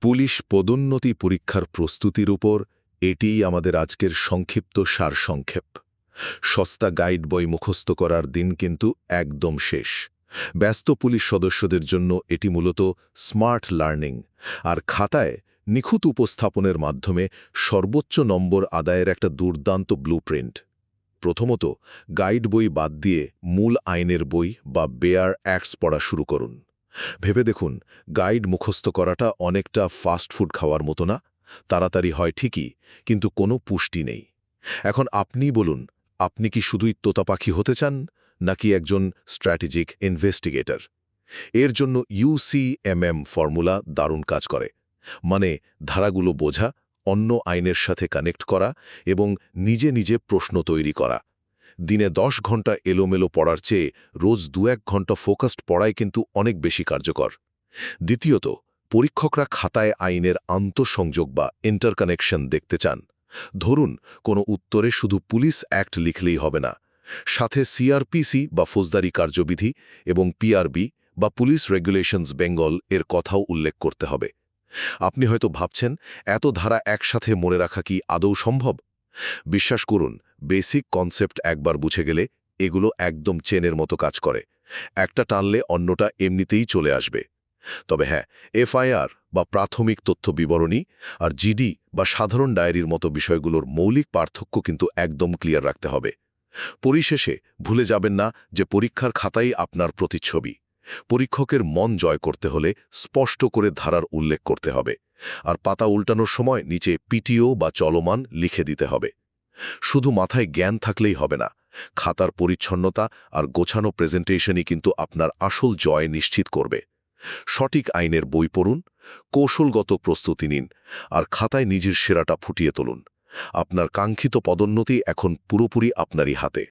Police পদোন্নতি পরীক্ষার প্রস্তুতির উপর এটিই আমাদের আজকের সংক্ষিপ্ত সারসংক্ষেপ। সস্তা গাইড বই মুখস্থ করার দিন কিন্তু একদম শেষ। ব্যস্ত পুলিশ সদস্যদের জন্য এটি মূলত স্মার্ট লার্নিং, আর খাতায় নিখুঁত উপস্থাপনের মাধ্যমে সর্বোচ্চ নম্বর আদায়ের একটা দুর্দান্ত ব্লুপ্রিন্ট। প্রথমত, গাইড বই বাদ দিয়ে মূল আইনের বই বা বেয়ার অ্যাক্টস পড়া শুরু করুন। ভেবে দেখুন, গাইড মুখস্থ করাটা অনেকটা ফাস্ট ফুড খাওয়ার মতো না? তাড়াতাড়ি হয় ঠিকই, কিন্তু কোনো পুষ্টি নেই। এখন আপনি বলুন, আপনি কি শুধুই তোতাপাখি হতে চান, নাকি একজন স্ট্র্যাটেজিক ইনভেস্টিগেটর? এর জন্য UCMM ফর্মুলা দারুণ কাজ করে। মানে, ধারাগুলো বোঝা, অন্য আইনের সাথে কানেক্ট করা এবং নিজে নিজে প্রশ্ন তৈরি করা। দিনে 10 ঘন্টা এলোমেলো পড়ার চেয়ে রোজ 2-1 ঘন্টা ফোকাসড পড়াই কিন্তু অনেক বেশি কার্যকর। দ্বিতীয়ত, পরীক্ষকরা খাতায় আইনের আন্তঃসংযোগ বা ইন্টারকানেকশন দেখতে চান। ধরুন, কোনো উত্তরে শুধু পুলিশ অ্যাক্ট লিখলেই হবে না, সাথে CRPC বা ফৌজদারি কার্যবিধি এবং PRB বা পুলিশ রেগুলেশনস বেঙ্গল এর কথাও উল্লেখ করতে হবে। আপনি হয়তো ভাবছেন, এত ধারা একসাথে মনে রাখা কি আদৌ সম্ভব? বিশ্বাস করুন, বেসিক কনসেপ্ট একবার বুঝে গেলে এগুলো একদম চেনের মতো কাজ করে। একটা টানলে অন্যটা এমনিতেই চলে আসবে। তবে হ্যাঁ, FIR বা প্রাথমিক তথ্য বিবরণী আর GD বা সাধারণ ডায়েরির মতো বিষয়গুলোর মৌলিক পার্থক্য কিন্তু একদম ক্লিয়ার রাখতে হবে। পরিশেষে ভুলে যাবেন না যে পরীক্ষার খাতাই আপনার প্রতিচ্ছবি। পরীক্ষকের মন জয় করতে হলে স্পষ্ট করে ধারার উল্লেখ করতে হবে, আর পাতা উল্টানোর সময় নিচে PTO বা চলমান লিখে দিতে হবে। শুধু মাথায় জ্ঞান থাকলেই হবে না, খাতার পরিচ্ছন্নতা আর গোছানো প্রেজেন্টেশনই কিন্তু আপনার আসল জয় নিশ্চিত করবে। সঠিক আইনের বই পড়ুন, কৌশলগত প্রস্তুতি নিন, আর খাতায় নিজের সেরাটা ফুটিয়ে তুলুন। আপনার কাঙ্ক্ষিত পদোন্নতি এখন পুরোপুরি আপনারই হাতে।